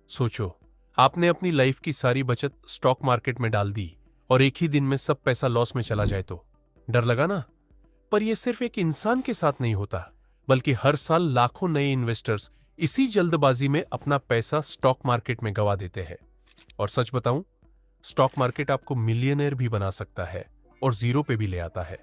सोचो, आपने अपनी लाइफ की सारी बचत स्टॉक मार्केट में डाल दी और एक ही दिन में सब पैसा लॉस में चला जाए तो डर लगा ना। पर यह सिर्फ एक इंसान के साथ नहीं होता, बल्कि हर साल लाखों नए इन्वेस्टर्स इसी जल्दबाजी में अपना पैसा स्टॉक मार्केट में गवा देते हैं। और सच बताऊं, स्टॉक मार्केट आपको मिलियनेयर भी बना सकता है और जीरो पे भी ले आता है।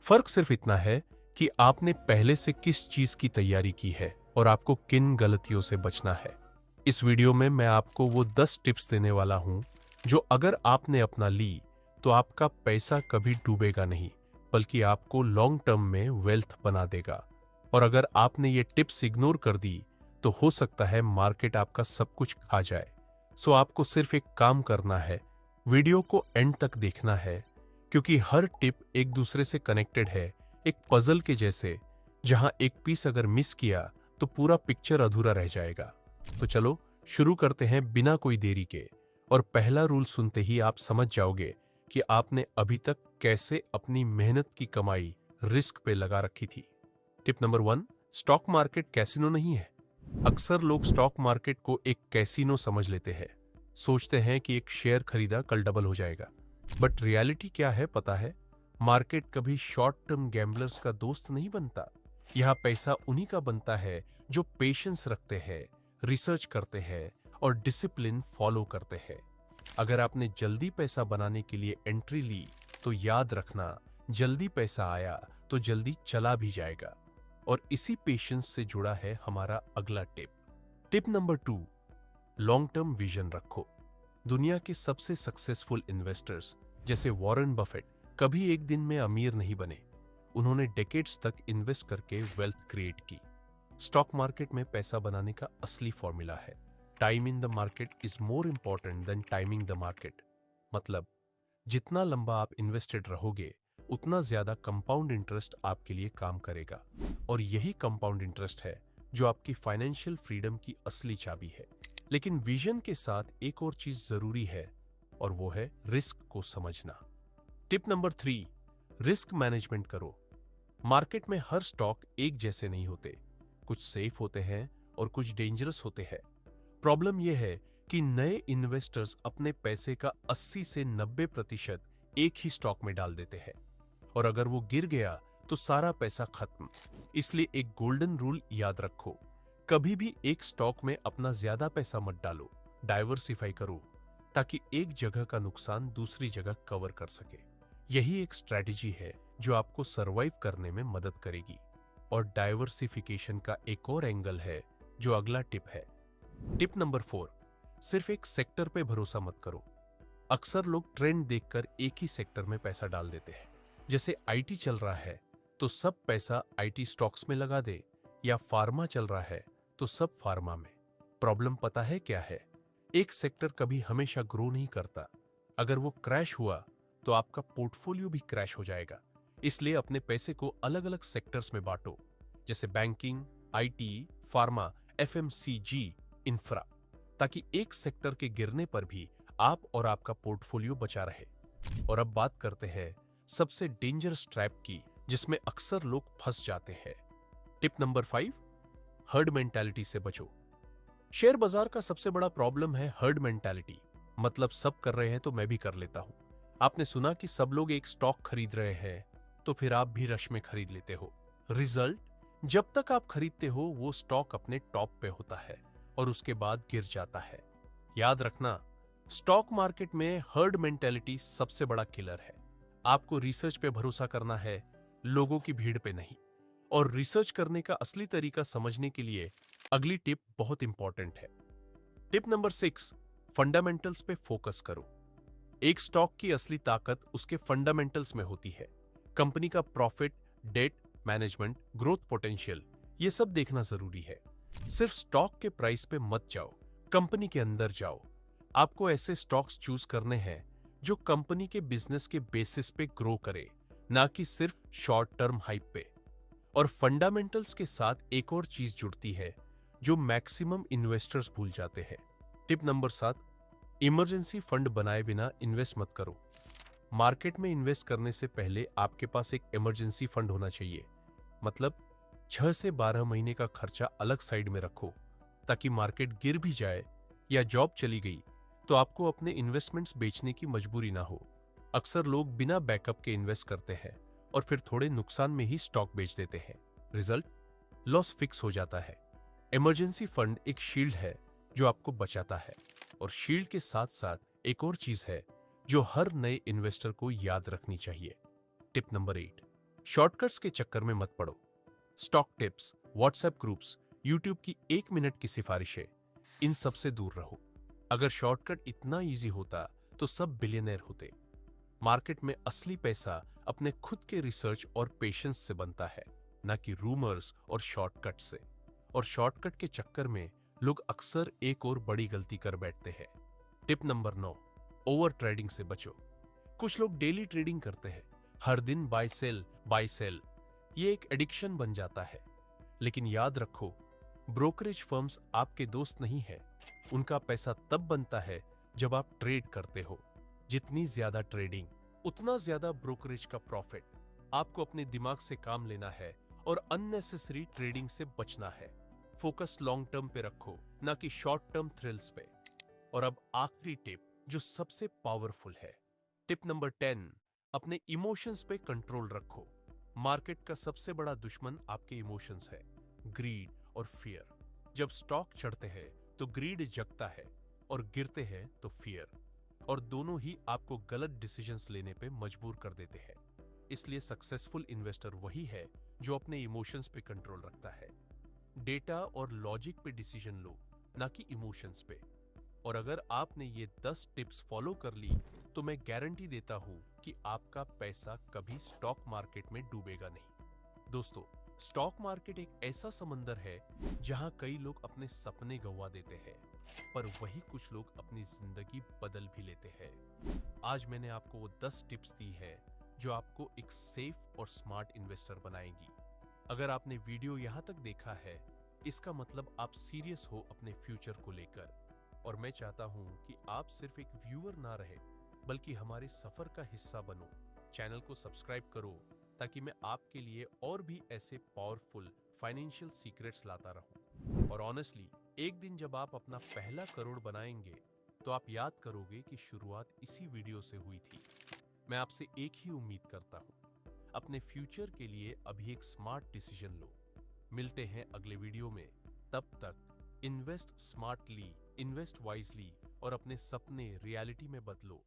फर्क सिर्फ इतना है कि आपने पहले से किस चीज की तैयारी की है और आपको किन गलतियों से बचना है। इस वीडियो में मैं आपको वो 10 टिप्स देने वाला हूं जो अगर आपने अपना ली तो आपका पैसा कभी डूबेगा नहीं, बल्कि आपको लॉन्ग टर्म में वेल्थ बना देगा। और अगर आपने ये टिप्स इग्नोर कर दी तो हो सकता है मार्केट आपका सब कुछ खा जाए। सो आपको सिर्फ एक काम करना है, वीडियो को एंड तक देखना है, क्योंकि हर टिप एक दूसरे से कनेक्टेड है, एक पजल के जैसे, जहां एक पीस अगर मिस किया तो पूरा पिक्चर अधूरा रह जाएगा। तो चलो शुरू करते हैं बिना कोई देरी के। और पहला रूल सुनते ही आप समझ जाओगे कि आपने अभी तक कैसे अपनी मेहनत की कमाई रिस्क पे लगा रखी थी। Tip number 1, stock market casino नहीं है। अक्सर लोग स्टॉक मार्केट को एक कैसीनो समझ लेते हैं, सोचते हैं कि एक शेयर खरीदा कल डबल हो जाएगा। बट रियलिटी क्या है पता है? मार्केट कभी शॉर्ट टर्म गैम्बलर्स का दोस्त नहीं बनता। यहां पैसा उन्हीं का बनता है जो पेशेंस रखते हैं, रिसर्च करते हैं और डिसिप्लिन फॉलो करते हैं। अगर आपने जल्दी पैसा बनाने के लिए एंट्री ली तो याद रखना, जल्दी पैसा आया तो जल्दी चला भी जाएगा। और इसी पेशेंस से जुड़ा है हमारा अगला tip. Tip number 2, long term vision रखो। दुनिया के सबसे सक्सेसफुल इन्वेस्टर्स जैसे वॉरेन बफेट कभी एक दिन में अमीर नहीं बने। उन्होंने डेकेड्स तक इन्वेस्ट करके वेल्थ क्रिएट की। स्टॉक मार्केट में पैसा बनाने का असली फॉर्मूला है, time in the market is more important than timing the market. मतलब जितना लंबा आप इन्वेस्टेड रहोगे उतना ज्यादा कंपाउंड इंटरेस्ट आपके लिए काम करेगा। और यही कंपाउंड इंटरेस्ट है जो आपकी फाइनेंशियल फ्रीडम की असली चाबी है। लेकिन विजन के साथ एक और चीज जरूरी है, और वो है रिस्क को समझना। टिप नंबर 3, रिस्क मैनेजमेंट करो। मार्केट में हर स्टॉक एक जैसे नहीं होते, कुछ सेफ होते हैं और कुछ डेंजरस होते हैं। प्रॉब्लम यह है कि नए इन्वेस्टर्स अपने पैसे का 80 से 90% एक ही स्टॉक में डाल देते हैं, और अगर वो गिर गया तो सारा पैसा खत्म। इसलिए एक गोल्डन रूल याद रखो, कभी भी एक स्टॉक में अपना ज्यादा पैसा मत डालो, डाइवर्सिफाई करो, ताकि एक जगह का नुकसान दूसरी जगह कवर कर सके। यही एक स्ट्रैटेजी है जो आपको सरवाइव करने में मदद करेगी। और डाइवर्सिफिकेशन का एक और एंगल है जो अगला टिप है। टिप नंबर 4, सिर्फ एक सेक्टर पे भरोसा मत करो। अक्सर लोग ट्रेंड देखकर एक ही सेक्टर में पैसा डाल देते हैं। जैसे आईटी चल रहा है तो सब पैसा आईटी स्टॉक्स में लगा दे, या फार्मा चल रहा है तो सब फार्मा में। प्रॉब्लम पता है क्या है? एक सेक्टर कभी हमेशा ग्रो नहीं करता। अगर वो क्रैश हुआ तो आपका पोर्टफोलियो भी क्रैश हो जाएगा। इसलिए अपने पैसे को अलग अलग सेक्टर्स में बांटो, जैसे banking, IT, pharma, FMCG, infra, ताकि एक सेक्टर के गिरने पर भी आप और आपका पोर्टफोलियो बचा रहे। और अब बात करते हैं सबसे डेंजरस ट्रैप की, जिसमें अक्सर लोग फंस जाते हैं। टिप नंबर 5, हर्ड मेंटालिटी से बचो। शेयर बाजार का सबसे बड़ा प्रॉब्लम है हर्ड मेंटालिटी। मतलब सब कर रहे हैं तो मैं भी कर लेता हूं। आपने सुना कि सब लोग एक स्टॉक खरीद रहे हैं तो फिर आप भी रश में खरीद लेते हो। रिजल्ट, जब तक आप खरीदते हो वो स्टॉक अपने टॉप पे होता है और उसके बाद गिर जाता है। याद रखना, स्टॉक मार्केट में हर्ड मेंटालिटी सबसे बड़ा किलर है। आपको रिसर्च पे भरोसा करना है, लोगों की भीड़ पे नहीं। और रिसर्च करने का असली तरीका समझने के लिए अगली टिप बहुत इंपॉर्टेंट है। टिप नंबर 6, फंडामेंटल्स पे फोकस करो। एक स्टॉक की असली ताकत उसके फंडामेंटल्स में होती है। कंपनी का profit, debt management, growth potential, ये सब देखना जरूरी है। सिर्फ स्टॉक के प्राइस पे मत जाओ, कंपनी के अंदर जाओ। आपको ऐसे स्टॉक्स चूज करने हैं जो कंपनी के बिजनेस के बेसिस पे ग्रो करे, ना कि सिर्फ शॉर्ट टर्म हाइप पे। और फंडामेंटल्स के साथ एक और चीज जुड़ती है जो मैक्सिमम इन्वेस्टर्स भूल जाते हैं। टिप नंबर 7, इमरजेंसी फंड बनाए बिना इन्वेस्ट मत करो। मार्केट में इन्वेस्ट करने से पहले आपके पास एक इमरजेंसी फंड होना चाहिए। मतलब 6 से 12 महीने का खर्चा अलग साइड में रखो, ताकि मार्केट गिर भी जाए या जॉब चली गई तो आपको अपने इन्वेस्टमेंट्स बेचने की मजबूरी ना हो। अक्सर लोग बिना बैकअप के इन्वेस्ट करते हैं और फिर थोड़े नुकसान में ही स्टॉक बेच देते हैं। रिजल्ट, लॉस फिक्स हो जाता है। इमरजेंसी फंड एक शील्ड है जो आपको बचाता है, और शील्ड के साथ साथ एक और चीज है जो हर नए इन्वेस्टर को याद रखनी चाहिए। टिप नंबर 8, शॉर्टकट्स के चक्कर में मत पड़ो। Stock tips, WhatsApp groups, YouTube की 1 मिनट की सिफारिशें, इन सब से दूर रहो। अगर शॉर्टकट इतना इजी होता तो सब बिलियनर होते। मार्केट में असली पैसा अपने खुद के रिसर्च और पेशेंस से बनता है, ना कि रूमर्स और शॉर्टकट से। और शॉर्टकट के चक्कर में लोग अक्सर एक और बड़ी गलती कर बैठते हैं। टिप नंबर 9, ओवर ट्रेडिंग से बचो। कुछ लोग डेली ट्रेडिंग करते हैं, हर दिन बाय सेल। ये एक एडिक्शन बन जाता है। लेकिन याद रखो, ब्रोकरेज फर्म्स आपके दोस्त नहीं है। उनका पैसा तब बनता है जब आप ट्रेड करते हो। जितनी ज्यादा ट्रेडिंग, उतना ज्यादा ब्रोकरेज का प्रॉफिट। आपको अपने दिमाग से काम लेना है और अननेसेसरी ट्रेडिंग से बचना है। फोकस लॉन्ग टर्म पे रखो, ना कि शॉर्ट टर्म थ्रिल्स पे। और अब आखिरी टिप जो सबसे पावरफुल है। टिप नंबर 10, अपने इमोशंस पे कंट्रोल रखो। मार्केट का सबसे बड़ा दुश्मन आपके इमोशंस है, ग्रीड और फियर। जब स्टॉक चढ़ते हैं तो ग्रीड जगता है और गिरते हैं तो फियर, और दोनों ही आपको गलत डिसीजंस लेने पे मजबूर कर देते हैं। इसलिए सक्सेसफुल इन्वेस्टर वही है जो अपने इमोशंस पे कंट्रोल रखता है। डेटा और लॉजिक पे डिसीजन लो, ना कि इमोशंस पे। और अगर आपने ये 10 टिप्स फॉलो कर ली तो मैं गारंटी देता हूं कि आपका पैसा कभी स्टॉक मार्केट में डूबेगा नहीं। दोस्तों, स्टॉक मार्केट एक ऐसा समंदर है जहां कई लोग अपने सपने गंवा देते हैं, पर वही कुछ लोग अपनी जिंदगी बदल भी लेते हैं। आज मैंने आपको वो 10 टिप्स दी है जो आपको एक सेफ और स्मार्ट इन्वेस्टर बनाएगी। अगर आपने वीडियो यहां तक देखा है, इसका मतलब आप सीरियस हो अपने फ्यूचर को लेकर। और मैं चाहता हूं कि आप सिर्फ एक व्यूअर ना रहे, बल्कि हमारे सफर का हिस्सा बनो। चैनल को सब्सक्राइब करो ताकि मैं आपके लिए और भी ऐसे पावरफुल फाइनेंशियल सीक्रेट्स लाता रहूं। और ऑनेस्टली, एक दिन जब आप अपना पहला करोड़ बनाएंगे तो आप याद करोगे कि शुरुआत इसी वीडियो से हुई थी। मैं आपसे एक ही उम्मीद करता हूं, अपने फ्यूचर के लिए अभी एक स्मार्ट डिसीजन लो। मिलते हैं अगले वीडियो में। तब तक इन्वेस्ट स्मार्टली, इन्वेस्ट वाइजली और अपने सपने रियलिटी में बदलो।